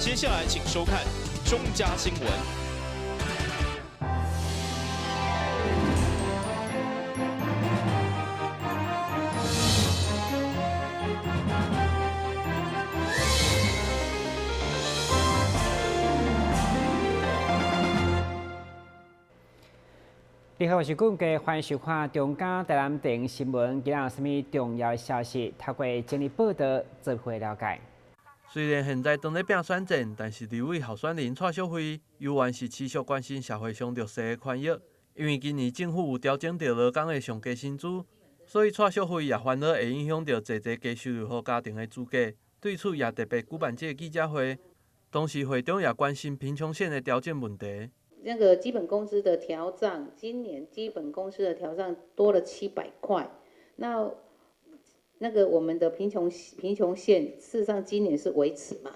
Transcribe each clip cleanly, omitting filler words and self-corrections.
接下来请收看中嘉新闻。你好，我是顾家，欢迎收看中嘉台南电影新闻。今日有什么重要的消息？透过整理报道，做会了解。虽然现在当咧拼选战，但是两位候选人蔡秀慧依然是持续关心社会上弱势的权益。因为今年政府有调整到劳工的上加薪资，所以蔡秀慧也烦恼会影响到侪低收入户家庭的资价。对此，也特别举办这个记者会，同时会中也关心贫穷线的调整问题。那个基本工资的调涨，今年基本工资的调涨多了700块。那个我们的贫穷线，事实上今年是维持嘛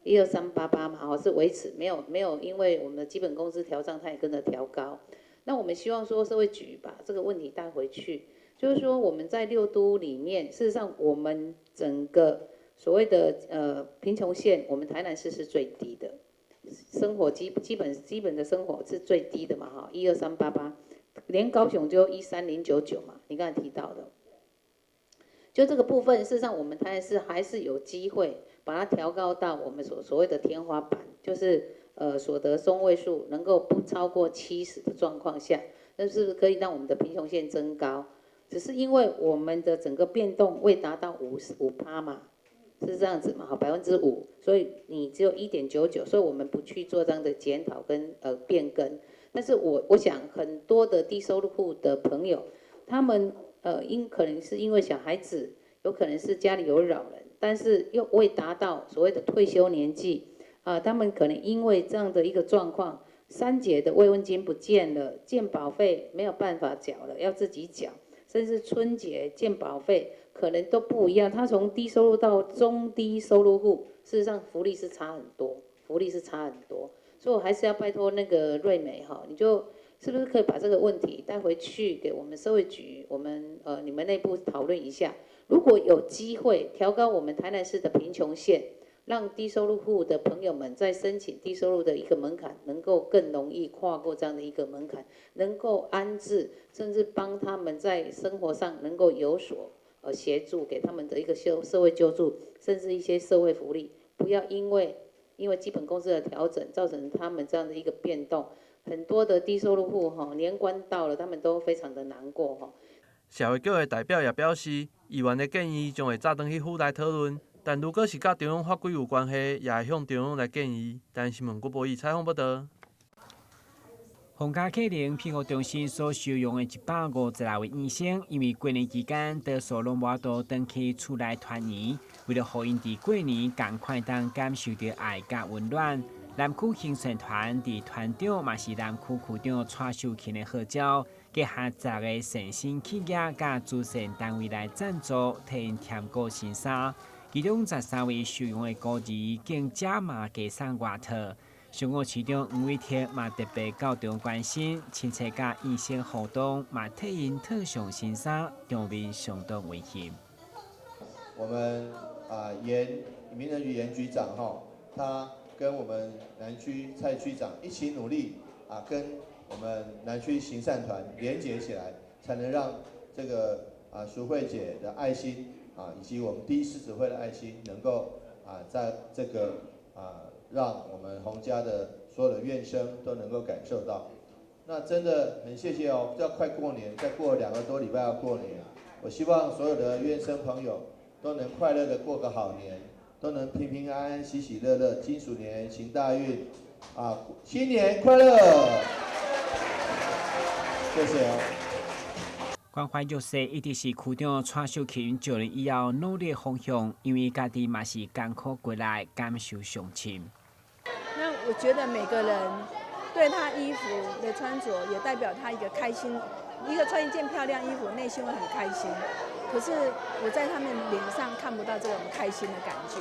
，12388嘛，是维持，没有因为我们的基本工资调涨，它也跟着调高。那我们希望说社会局把这个问题带回去，就是说我们在6都里面，事实上我们整个所谓的贫穷线，我们台南市是最低的。生活基本的生活是最低的嘛，哈，12388，连高雄就13099嘛，你刚才提到的，就这个部分，事实上我们台南市还是有机会把它调高到我们所谓的天花板，就是所得中位数能够不超过70的状况下，那是不是可以让我们的贫穷线增高？只是因为我们的整个变动未达到5%嘛。是这样子嘛？好，5%，所以你只有1.99，所以我们不去做这样的检讨跟变更。但是我想很多的低收入户的朋友，他们可能是因为小孩子，有可能是家里有老人，但是又未达到所谓的退休年纪他们可能因为这样的一个状况，3节的慰问金不见了，健保费没有办法缴了，要自己缴，甚至春节健保费。可能都不一样，他从低收入到中低收入户，事实上福利是差很多，所以我还是要拜托那个瑞美哈，你就是不是可以把这个问题带回去给我们社会局，我们你们内部讨论一下，如果有机会调高我们台南市的贫穷线，让低收入户的朋友们在申请低收入的一个门槛，能够更容易跨过这样的一个门槛，能够安置，甚至帮他们在生活上能够有所。协助给他们的一个社会救助，甚至一些社会福利，不要因为基本工资的调整，造成他们这样的一个变动，很多的低收入户年关到了，他们都非常的难过社会局的代表也表示，议员的建议将会早登去府内讨论，但如果是甲中央法规有关系，也会向中央来建议。但新闻郭博义采访报道。洪家客能庇护中心所收容的156位医生，因为过年期间多数拢无法回去厝内团圆，为了互因伫过年赶快当感受到爱甲温暖，南区行善团伫团长嘛是南区区长蔡秀琴的号召，结合10个善心企业甲慈善单位来赞助，替因添购新衫。其中13位收容的孤儿，更加嘛加送外套。上午市长黄伟哲嘛特别到中关心，亲切甲医生互动，嘛替因套上新衫，场面相当温馨。我们名人语言局长他跟我们南区蔡区长一起努力跟我们南区行善团连结起来，才能让这个淑慧姐的爱心以及我们第一狮子会的爱心，能够在这个让我们洪家的所有的院生都能够感受到。那真的很谢谢要快过年，再过2个多礼拜要过年，我希望所有的院生朋友都能快乐的过个好年，都能平平安安、喜喜乐乐，金鼠年行大运新年快乐！谢谢关怀弱势一直是区长蔡秀琴就任以后努力的方向，因为家己嘛是艰苦过来，感受上深。那我觉得每个人对他衣服的穿着，也代表他一个开心，一个穿一件漂亮衣服，内心会很开心。可是我在他们脸上看不到这种开心的感觉。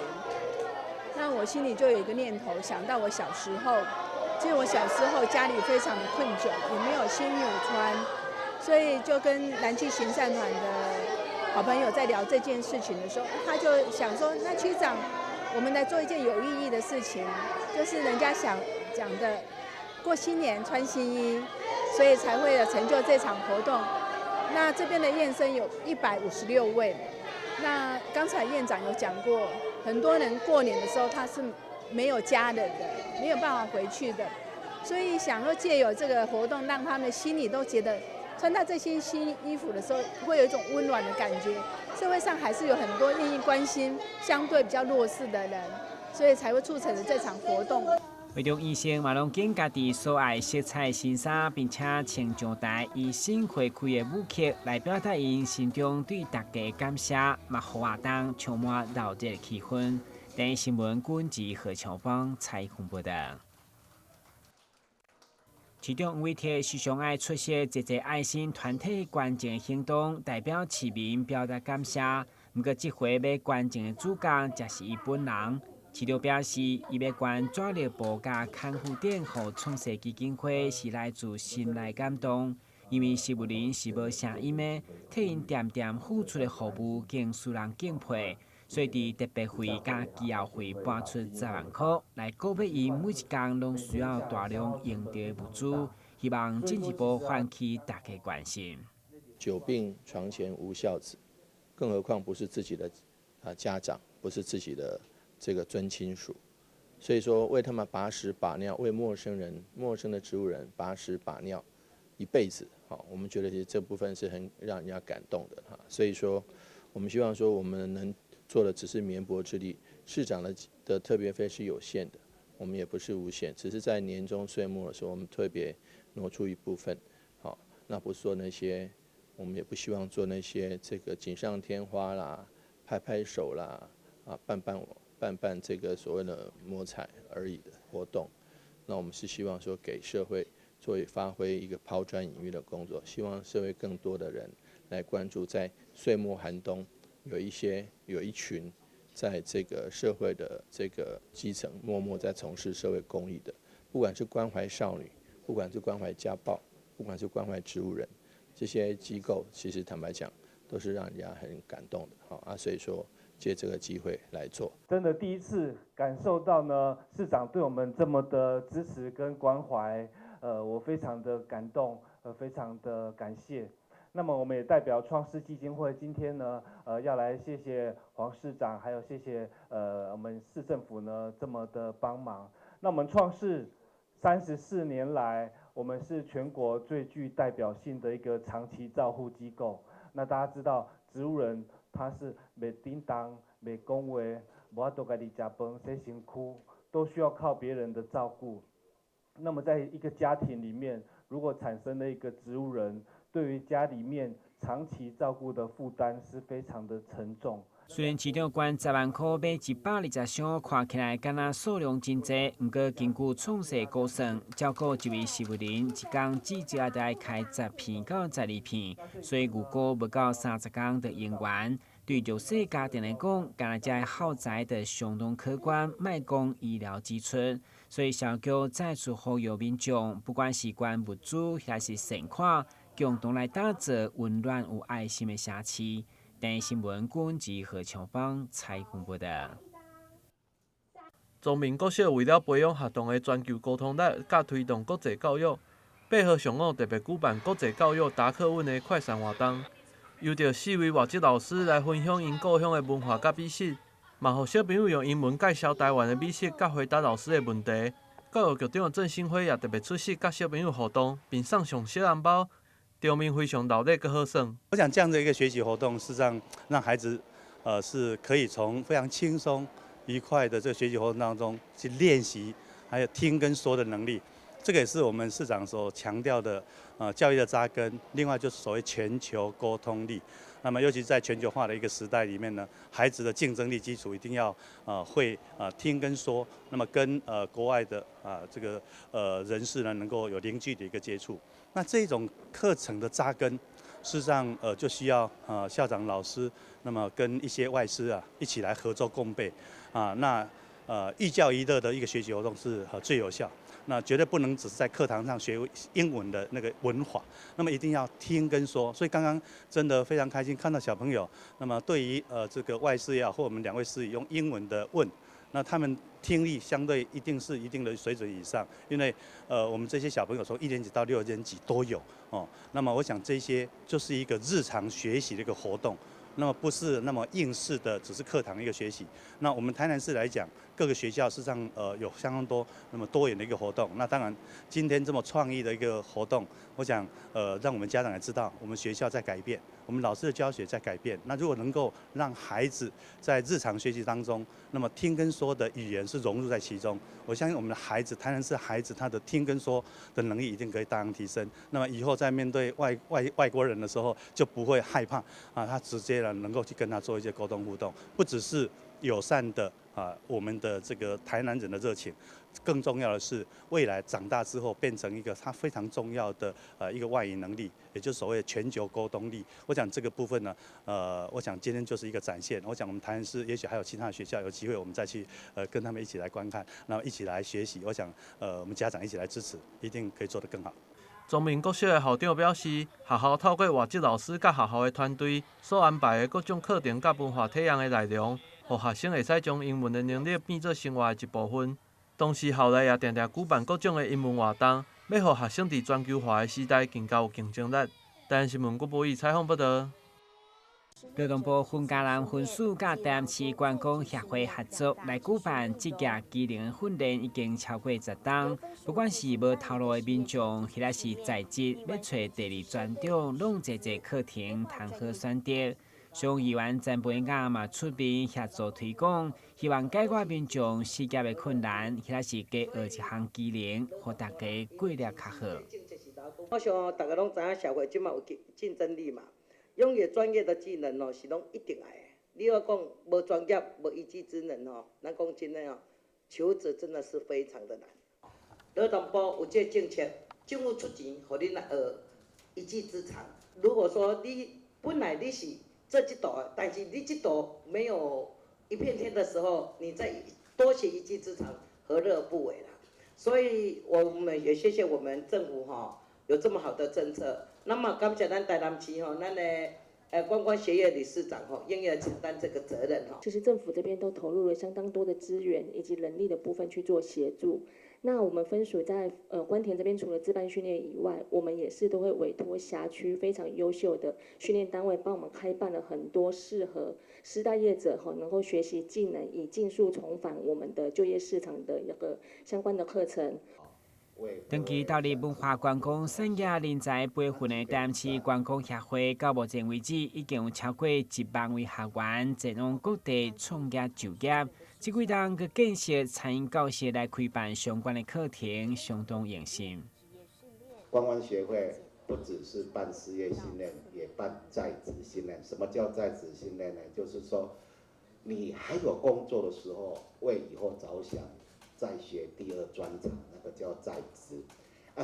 那我心里就有一个念头，想到我小时候，其实我小时候家里非常的困窘，也没有新衣服穿。所以就跟南区行善团的好朋友在聊这件事情的时候，他就想说，那区长，我们来做一件有意义的事情，就是人家想讲的，过新年穿新衣，所以才会成就这场活动。那这边的验生有156位，那刚才院长有讲过，很多人过年的时候他是没有家人的，没有办法回去的，所以想要借由这个活动，让他们心里都觉得穿到这些新衣服的时候，会有一种温暖的感觉。社会上还是有很多愿意关心相对比较弱势的人，所以才会促成了这场活动。为着医生嘛，拢见家己所爱色彩新衫，并且穿上台以新回馈的舞曲来表达因心中对大家的感谢，嘛互活动充满热烈的气氛。第一新闻军及何强芳采访报道。其中5位贴时常爱出席这些爱心团体捐赠行动，代表市民表达感谢。不过这回要捐赠的主角，则是伊本人。市长表示，伊要捐抓力部甲看护店予创世基金会是来自心内感动，因为石武林是无声音的，替因点点付出的服务，更使人敬佩。所以，伫特别费甲机要费搬出10万块来鼓励因每一天拢需要大量用到的物资，希望进一步唤起大家关心。久病床前无孝子，更何况不是自己的家长，不是自己的这个尊亲属，所以说为他们把屎把尿，为陌生人、陌生的植物人把屎把尿，一辈子，好，我们觉得其实这部分是很让人家感动的哈。所以说，我们希望说我们能做的只是绵薄之力，市长的特别费是有限的，我们也不是无限，只是在年终岁末的时候，我们特别挪出一部分，好，那不是说那些，我们也不希望做那些这个锦上添花啦、拍拍手啦、办这个所谓的摸彩而已的活动，那我们是希望说给社会作为发挥一个抛砖引玉的工作，希望社会更多的人来关注，在岁末寒冬。有一群在这个社会的这个基层默默在从事社会公益的，不管是关怀少女，不管是关怀家暴，不管是关怀植物人，这些机构其实坦白讲都是让人家很感动的，所以说借这个机会来做，真的第一次感受到呢市长对我们这么的支持跟关怀，我非常的感动，非常的感谢。那么我们也代表创世基金会今天呢，要来谢谢黄市长，还有谢谢我们市政府呢这么的帮忙。那我们创世34年来，我们是全国最具代表性的一个长期照护机构。那大家知道，植物人他是袂叮当、袂讲话，无法度家己食饭、洗身躯，都需要靠别人的照顾。那么在一个家庭里面，如果产生了一个植物人，对于家里面长期照顾的负担是非常的沉重。虽然市长捐10万块买120箱，看起来敢若数量真济，不过根据创世估算，照顾一位植物人，一天至少得开10片到12片，所以如果不到30天就用完。对弱势家庭来讲，敢若这耗材就相当可观，莫讲医疗支出。所以小局再次呼吁民众，不管是捐物资还是善款，共同来打造温暖有爱心的社区。第一新闻军及何强芳采访报道。中民国小为了培养学童的全球沟通力，甲推动国际教育，配合上午特别举办国际教育答课文的快闪活动，由着4位外籍老师来分享因故乡的文化甲美食，嘛互小朋友用英文介绍台湾的美食，甲回答老师的问题。教育局长郑兴辉也特别出席，甲小朋友互动，并送上小红包。场面非常热烈和好耍。我想这样的一个学习活动，事实上让孩子，是可以从非常轻松、愉快的这个学习活动当中去练习，还有听跟说的能力。这个也是我们市长所强调的，教育的扎根。另外就是所谓全球沟通力。那么尤其在全球化的一个时代里面呢，孩子的竞争力基础一定要会听跟说，那么跟国外的这个人士呢能够有零距离的一个接触。那这种课程的扎根，事实上就需要校长老师，那么跟一些外师一起来合作共备那寓教于乐的一个学习活动是最有效。那绝对不能只是在课堂上学英文的那个文法，那么一定要听跟说。所以刚刚真的非常开心看到小朋友，那么对于这个外师也好，或我们2位师用英文的问，那他们听力相对一定是一定的水准以上，因为我们这些小朋友从1年级到6年级都有哦。那么我想这些就是一个日常学习的一个活动。那么不是那么应试的，只是课堂一个学习。那我们台南市来讲，各个学校事实上有相当多那么多元的一个活动。那当然，今天这么创意的一个活动，我想让我们家长也知道，我们学校在改变，我们老师的教学在改变。那如果能够让孩子在日常学习当中，那么听跟说的语言是融入在其中，我相信我们的孩子，台南市孩子他的听跟说的能力一定可以大量提升。那么以后在面对外国人的时候，就不会害怕啊，他直接能够去跟他做一些沟通互动，不只是友善的我们的这个台南人的热情，更重要的是未来长大之后变成一个他非常重要的一个外语能力，也就是所谓的全球沟通力。我想这个部分呢，我想今天就是一个展现。我想我们台南市也许还有其他的学校有机会，我们再去跟他们一起来观看，然后一起来学习。我想我们家长一起来支持，一定可以做得更好。中民国小的校长表示，学校透过外籍老师甲学校的团队所安排的各种课程甲文化体验的内容，让学生会使将英文的能力变做生活的一部分。同时，校内也常常举办各种的英文活动，要让学生伫全球化的时代更加有竞争力。台南新闻郭博宇采访报道。劳动部婚家人婚事甲台南市观光协会合作来举办职业技能训练，已经超过10档。不管是无头路的民众，或者是在职要找第2专长，拢侪课程通好选择。上议员陈培雅嘛出面协助推广，希望解决民众失业的困难，或者是加学一项技能，互大家过得较好。我想大家拢知影社会即马有竞争力嘛。拥有专业的技能是拢一定来的。你要讲无专业、无一技之能咱讲真的求职真的是非常的难。劳动部有这政策，政府出钱，互你来学一技之长。如果说你本来你是这一道，但是你这道没有一片天的时候，你再多学一技之长，何乐而不为啦？所以我们也谢谢我们政府有这么好的政策。那么感谢咱台南市咱的观光协会理事长愿意承担这个责任其实政府这边都投入了相当多的资源以及人力的部分去做协助。那我们分属在关田这边，除了自办训练以外，我们也是都会委托辖区非常优秀的训练单位帮我们开办了很多适合师大业者能够学习技能，以尽速重返我们的就业市场的一个相关的课程。长期投入文化观光产业人才培训的台南市观光协会，到目前为止已经有超过1万位学员前往各地创业就业。这几档佮建设餐饮教室来开办相关的课程，相当用心。观光协会不只是办事业训练，也办在职训练。什么叫在职训练呢？就是说，你还有工作的时候，为以后着想。再学第2专长，那个叫在职。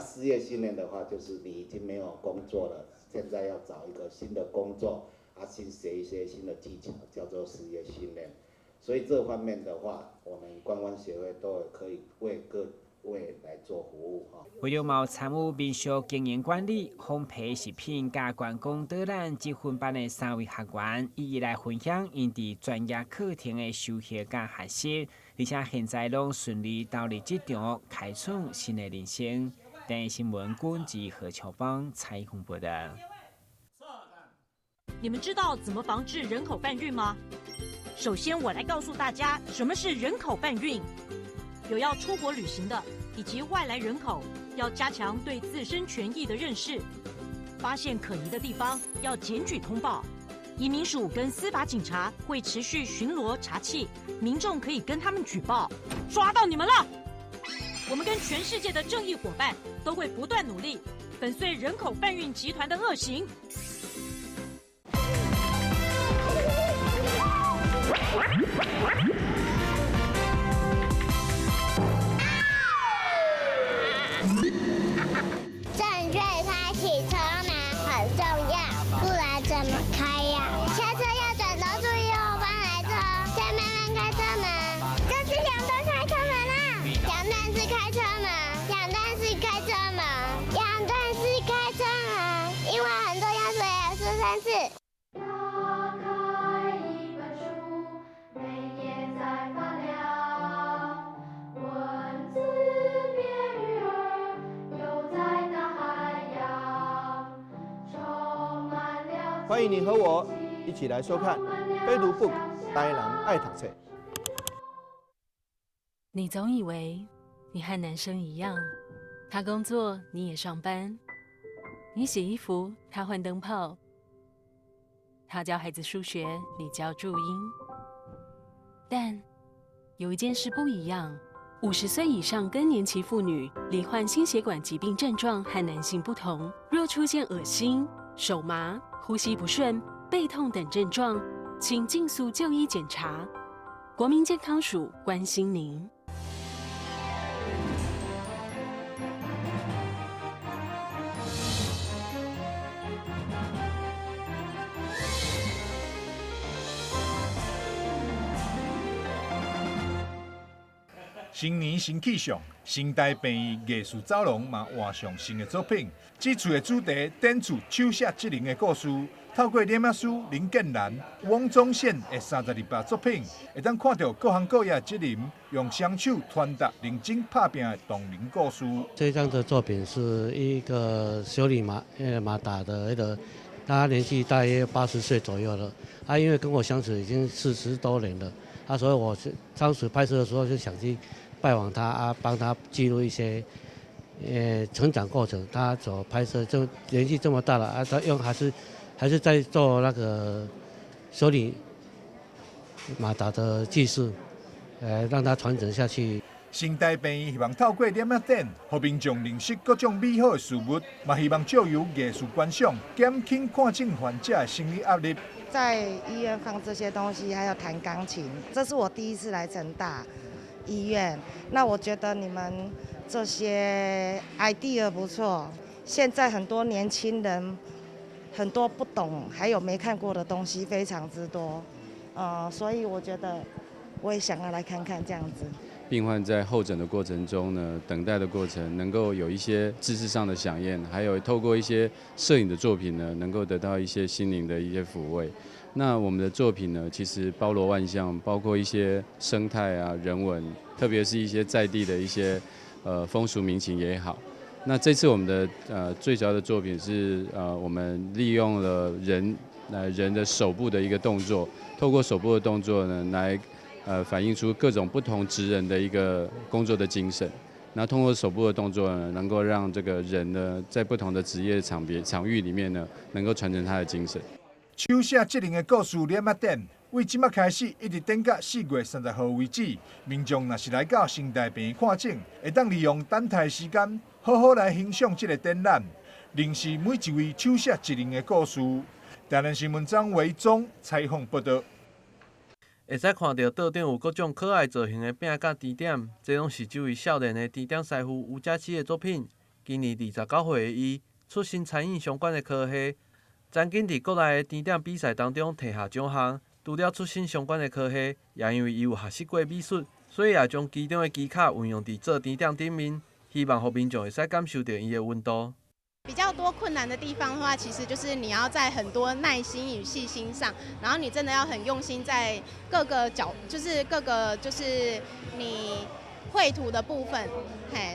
事业训练的话，就是你已经没有工作了，现在要找一个新的工作，新学一些新的技巧，叫做事业训练。所以这方面的话，我们观光协会都可以为各位来做服务为了mau参与民俗经营管理、烘焙食品加观光导览积分班的3位学员，一一来分享因伫专业课程的收获加学习，而且现在拢顺利投入职场，开创新的人生。台新闻管及何乔邦采访报道。你们知道怎么防治人口贩运吗？首先，我来告诉大家什么是人口贩运。有要出国旅行的以及外来人口，要加强对自身权益的认识。发现可疑的地方要检举通报。移民署跟司法警察会持续巡逻查缉，民众可以跟他们举报。抓到你们了！我们跟全世界的正义伙伴都会不断努力，粉碎人口贩运集团的恶行。正确开启车门很重要，不然怎么开呀？下车要转头注意后方来车，再慢慢开车门。这是两个3次。打开一本书，每页在发亮，文字变鱼儿，游在大海洋，充满了。欢迎你和我一起来收看《飞读 book》台人爱读册。你总以为你和男生一样，他工作，你也上班；你洗衣服，他换灯泡；他教孩子数学，你教注音。但有一件事不一样，50岁以上更年期妇女罹患心血管疾病症状和男性不同，若出现恶心、手麻、呼吸不顺、背痛等症状，请尽速就医检查。国民健康署关心您。新年新气象，新台病院艺术走廊嘛换上新的作品。这次的主题展出手写职人的故事，透过脸仔师林建兰、汪宗宪的32把作品，会当看到各行各业的职人用双手传达认真打拼的动人故事。这张的作品是一个修理马达的他年纪大约80岁左右了。因为跟我相处已经40多年了，所以我当时拍摄的时候就想去拜访他帮他记录一些成长过程。他所拍摄就年纪这么大了他还是在做那个修理马达的技术，让他传承下去。新台病院希望透过点仔展，让民众认识各种美好的事物，嘛希望借由艺术观赏，减轻看症患者的心理压力。在医院放这些东西，还有弹钢琴，这是我第一次来成大医院。那我觉得你们这些 idea 不错。现在很多年轻人很多不懂，还有没看过的东西非常之多，所以我觉得我也想要来看看这样子。病患在候诊的过程中呢，等待的过程能够有一些知识上的飨宴，还有透过一些摄影的作品呢，能够得到一些心灵的一些抚慰。那我们的作品呢，其实包罗万象，包括一些生态啊、人文，特别是一些在地的一些风俗民情也好。那这次我们的最主要的作品是我们利用了人的手部的一个动作，透过手部的动作呢来反映出各种不同职人的一个工作的精神，然后通过手部的动作呢，能够让这个人呢，在不同的职业场域里面呢，能够传承他的精神。手写职人的故事脸仔展，为即麦开始一直展到4月30号为止。民众若是来到新台病院看诊，会当利用等待时间，好好来欣赏这个展览，认识每一位手写职人的故事。台南新闻张维忠采访报道。会使看到道顶有各种可爱造型的饼甲甜点，这拢是这位少年的甜点师傅吴佳琪的作品。今年29岁的伊，出身餐饮相关的科系，曾经伫国内的甜点比赛当中摕下奖项。除了出身相关的科系，也因为伊有学习过美术，所以也将其中的技巧运用伫做甜点顶面，希望互民众会使感受到伊的温度。比较多困难的地方的话，其实就是你要在很多耐心与细心上，然后你真的要很用心在各个就是你绘图的部分，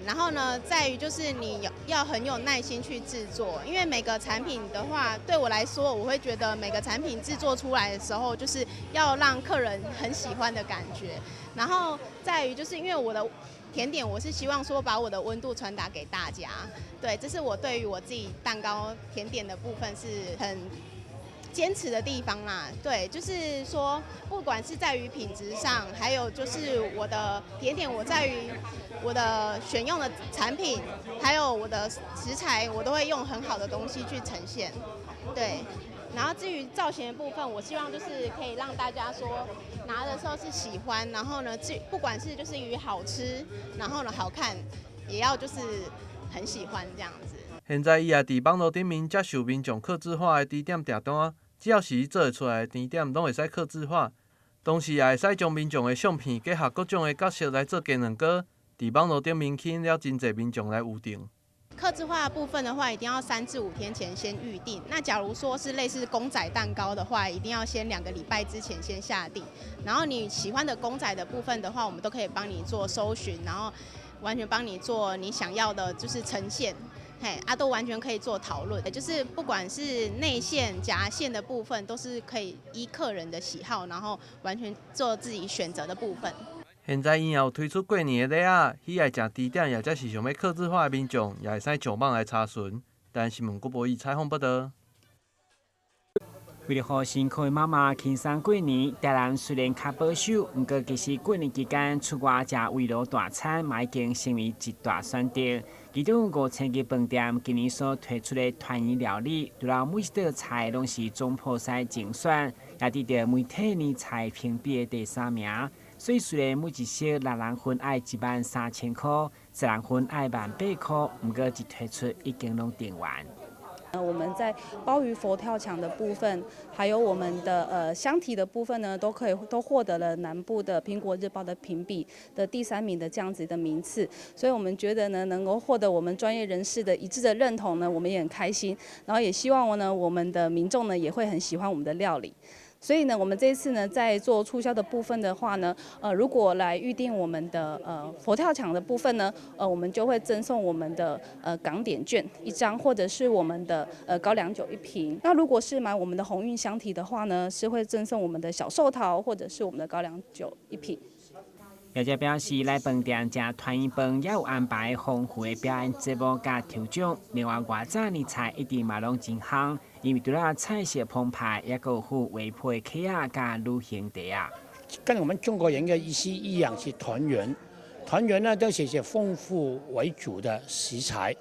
然后呢，在于就是你要很有耐心去制作，因为每个产品的话，对我来说，我会觉得每个产品制作出来的时候，就是要让客人很喜欢的感觉，然后在于就是因为我的甜点，我是希望说把我的温度传达给大家，对，这是我对于我自己蛋糕甜点的部分是很坚持的地方啦。对，就是说不管是在于品质上，还有就是我的甜点，我在于我的选用的产品，还有我的食材，我都会用很好的东西去呈现，对。然后至于造型的部分，我希望就是可以让大家说拿的时候是喜欢，然后呢，不管是就是于好吃，然后呢好看，也要就是很喜欢这样子。现在伊也伫网络顶面接受民众客制化的甜点订单，只要是伊做出来的甜点，拢会使客制化。同时也会使将民众的相片结合各种的角色来做功能膏，伫网络顶面吸引了真侪民众来预定。客制化的部分的话，一定要3至5天前先预定。那假如说是类似公仔蛋糕的话，一定要先2个礼拜之前先下定。然后你喜欢的公仔的部分的话，我们都可以帮你做搜寻，然后完全帮你做你想要的，就是呈现。都完全可以做讨论，就是不管是内馅、夹馅的部分，都是可以依客人的喜好，然后完全做自己选择的部分。现在因也有推出过年的礼盒，喜爱食甜点，或者是想要客制化的民众，也会使上网来查询。但新闻广播以采访报道。为了让辛苦的妈妈轻松过年，台南虽然较保守，不过其实过年期间出外食围炉大餐，嘛已经成为一大选择。其中5000家饭店今年所推出的团圆料理，除了每一道菜拢是总铺赛精选，也得到媒体年菜评比的第3名。所以虽然每一席6人份要13000块，10人份要18000块，不过一推出已经拢订完。我们在鲍鱼佛跳墙的部分，还有我们的香体的部分呢，都获得了南部的苹果日报的评比的第3名的这样子的名次，所以我们觉得呢，能够获得我们专业人士的一致的认同呢，我们也很开心，然后也希望呢，我们的民众呢也会很喜欢我们的料理。所以呢，我们这一次呢，在做促销的部分的话呢，如果来预定我们的佛跳墙的部分呢，我们就会赠送我们的港点券1张，或者是我们的高粱酒1瓶。那如果是买我们的鸿运香体的话呢，是会赠送我们的小寿桃，或者是我们的高粱酒1瓶。表姐表示，来饭店食团圆饭也有安排丰富的表演节目甲抽奖。另外，外早年菜一定嘛拢真香，因为除了菜色澎湃，也有附微波的客啊甲旅行袋啊。跟我们中国人的意思一样，是团圆。团圆呢，都是些丰富为主的食材，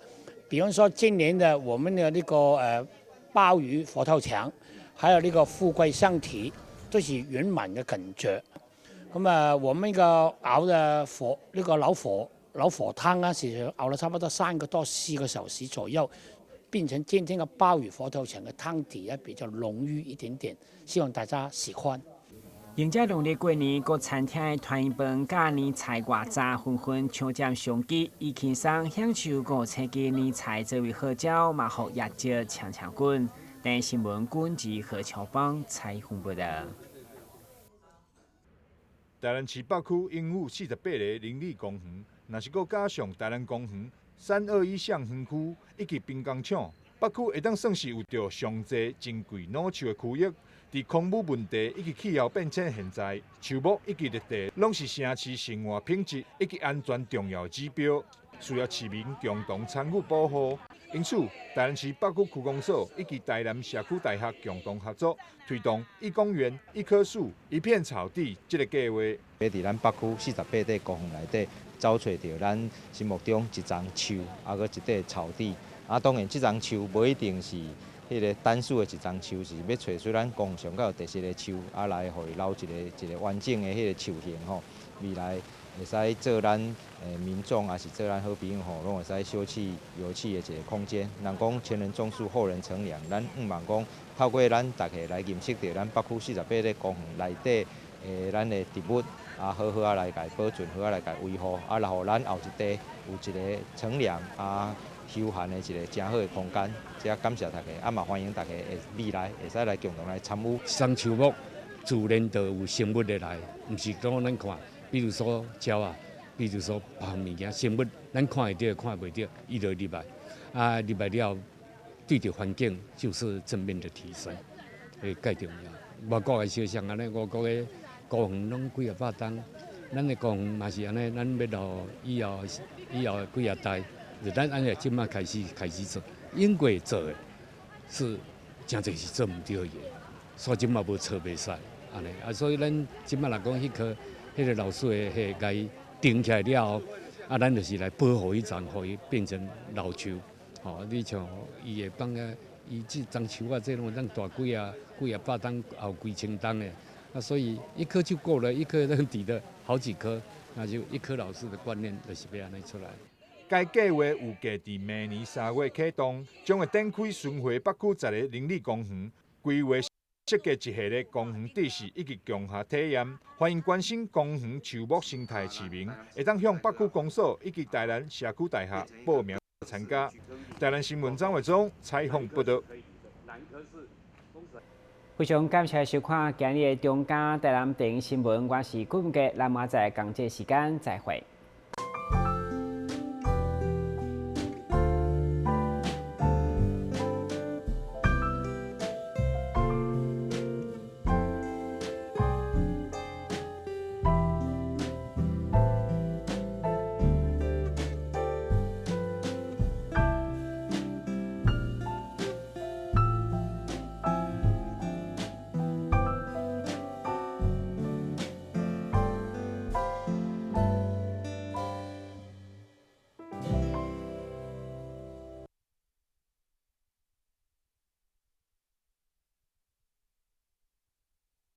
比方说今年的我们的那个鲍鱼佛跳墙，还有那个富贵香体，都是圆满的感觉。咁啊，我们那个熬的老火汤啊，是熬了差不多3个多4个小时左右，变成今天的鲍鱼佛跳墙的汤底啊，比较浓郁一点点，希望大家喜欢。迎接农历过年，各餐厅的团圆饭、甲年菜外早纷纷抢占上机，以轻松享受5000家年菜作为号召，嘛互业绩强滚。但新闻管及何乔邦采访报道。台南市北区拥有48个邻里公园，若是佮加上台南公园、321巷园区以及滨江厂，北区会当算是有着上济珍贵老树的区域。伫空污问题以及气候变迁现在，树木以及绿地拢是城市生活品质以及安全重要指标，需要市民共同参与保护。因此，台南市北区区公所以及台南社区大学共同合作，推动1公园1棵树1片草地这个计划。要伫咱北区48块公园内底找找到咱心目中一丛树，啊，搁一块草地。啊，当然，这丛树无一定是迄个单数的一丛树，是要找出咱公上较有特色的树，啊，来互伊留一个完整的迄个树形吼。未来会使做咱民众，也是做咱好朋友吼，拢会使休憩游憩的一个空间。人讲前人种树，后人乘凉，咱毋茫讲透过咱大家来认识到咱北区48个公园内底咱的植物，啊，好好啊来家保存，好啊来家维护，啊，然后咱后一代有一个乘凉啊休闲的一个真好的空间。这感谢大家，啊嘛欢迎大家未来会使来共同来参与。生树木自然就有生物的来，毋是讲咱看，比如说鸟啊，比如说别项物件生物，咱看会到看袂到，伊就入来，啊入来了，对着环境就是正面的提升，会介重要。外国的小像安尼，外国的公园拢几啊百栋，咱的公园嘛是安尼，咱要到以后几啊代，就咱安尼即马开始做。英国做的是真侪是做毋对的，所以即马无错袂使安尼啊。所以咱即马来讲，迄个老树的迄个该定起来了后，啊，咱就是来保护伊丛，互伊变成老树。吼，你像伊会放啊，伊即樟树啊，这拢咱大几啊百栋，后几千栋的。啊，所以1棵就够了，1棵能抵得好几棵，那就1棵老树的观念就是要安尼出来。该计划预计伫明年3月启动，将会展开巡回北区10个邻里公园，规划设计一系列公园知识以及共学体验。欢迎关心公园树木生态市民，会当向北区公所以及台南社区大学报名参加。台南新闻张伟忠采访报道。非常感谢收看今日的中嘉台南电影新闻，我是顾文杰，咱明仔载同这时间再会。